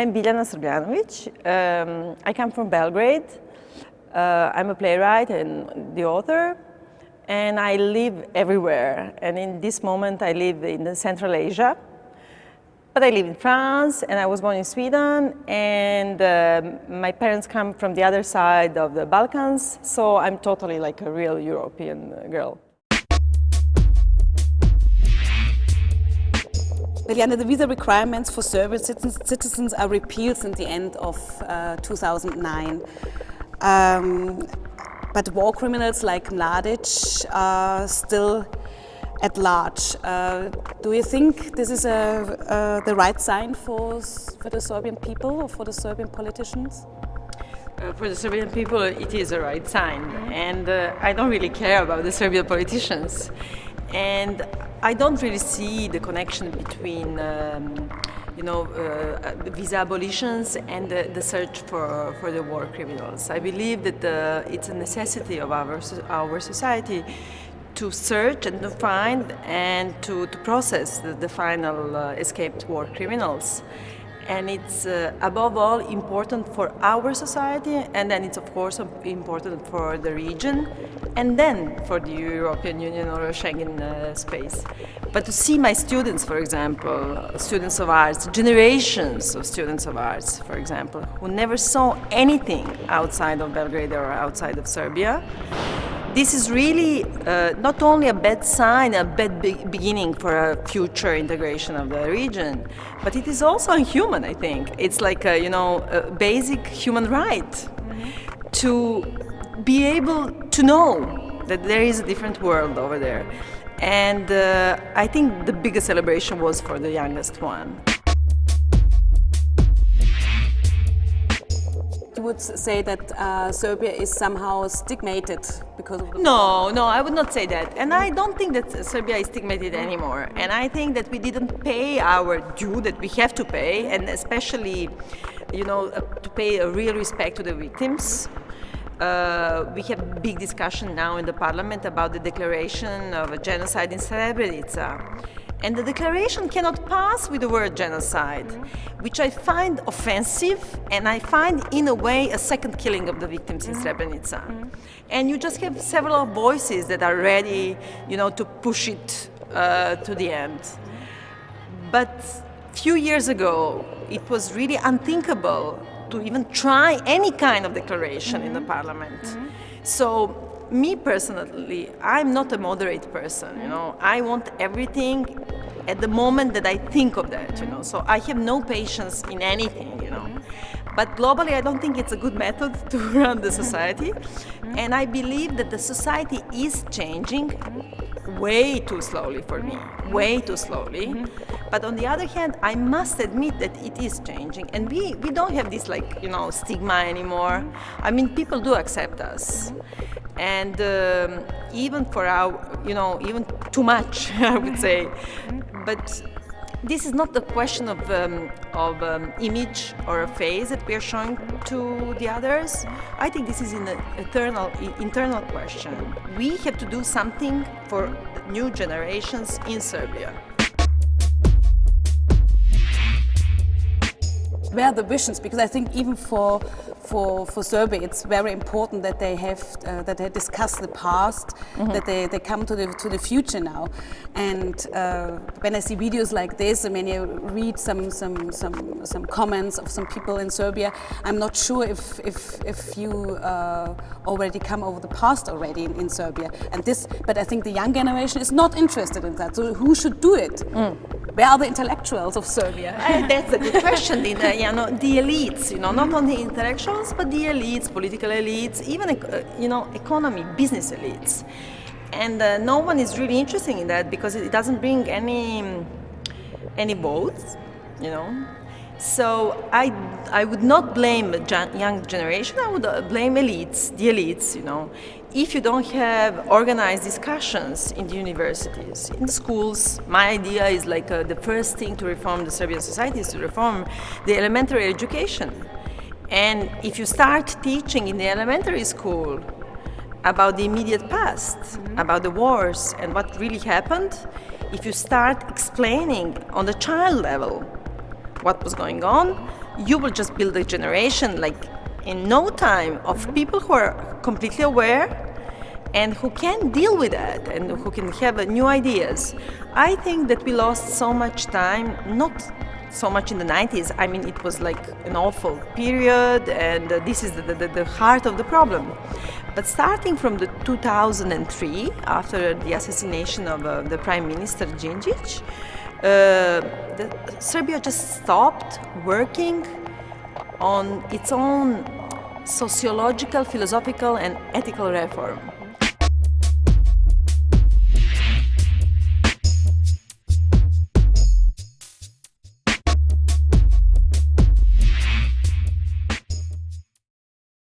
I'm Biljana Srbljanović. I come from Belgrade. I'm a playwright and the author, and I live everywhere. And in this moment, I live in Central Asia. But I live in France, and I was born in Sweden, and my parents come from the other side of the Balkans, so I'm totally like a real European girl. Biljana, the visa requirements for Serbian citizens are repealed since the end of 2009. But war criminals like Mladic are still at large. Do you think this is the right sign for the Serbian people or for the Serbian politicians? For the Serbian people, it is a right sign, and I don't really care about the Serbian politicians. And I don't really see the connection between, visa abolitions and the search for the war criminals. I believe that it's a necessity of our society to search and to find and to process the final escaped war criminals. And it's above all important for our society, and then it's of course important for the region, and then for the European Union or Schengen space. But to see my students, for example, students of arts, generations of students of arts, for example, who never saw anything outside of Belgrade or outside of Serbia, this is really not only a bad sign, a bad beginning for a future integration of the region, but it is also inhuman, I think. It's like a basic human right to be able to know that there is a different world over there. And I think the biggest celebration was for the youngest one. You would say that Serbia is somehow stigmatized because of the No, I would not say that. And I don't think that Serbia is stigmatized anymore. And I think that we didn't pay our due that we have to pay, and especially, to pay a real respect to the victims. We have big discussion now in the parliament about the declaration of a genocide in Srebrenica. And the declaration cannot pass with the word genocide, which I find offensive, and I find in a way a second killing of the victims in Srebrenica. And you just have several voices that are ready, to push it to the end. But a few years ago, it was really unthinkable to even try any kind of declaration in the parliament. So, me personally, I'm not a moderate person, I want everything at the moment that I think of that, So I have no patience in anything, But globally, I don't think it's a good method to run the society. And I believe that the society is changing way too slowly for me, way too slowly. But on the other hand, I must admit that it is changing. And we don't have this stigma anymore. I mean, people do accept us. And even for even too much, I would say. But this is not the question of image or a face that we are showing to the others. I think this is an internal question. We have to do something for new generations in Serbia. Where are the visions? Because I think even for Serbia, it's very important that they have that they discuss the past, that they come to the future now. And when I see videos like this, and when you read some comments of some people in Serbia, I'm not sure if you already come over the past already in Serbia. But I think the young generation is not interested in that. So who should do it? Where are the intellectuals of Serbia? That's a good question. The elites, not only intellectuals, but the elites, political elites, even, economy, business elites. And no one is really interested in that because it doesn't bring any votes, So I would not blame the young generation, I would blame the elites, If you don't have organized discussions in the universities, in the schools, my idea is the first thing to reform the Serbian society is to reform the elementary education. And if you start teaching in the elementary school about the immediate past, about the wars and what really happened, if you start explaining on the child level what was going on, you will just build a generation, like in no time, of people who are completely aware and who can deal with that and who can have new ideas. I think that we lost so much time, not so much in the 90s. I mean, it was like an awful period, and this is the heart of the problem. But starting from the 2003, after the assassination of the Prime Minister Đinđić, Serbia just stopped working on its own sociological, philosophical, and ethical reform.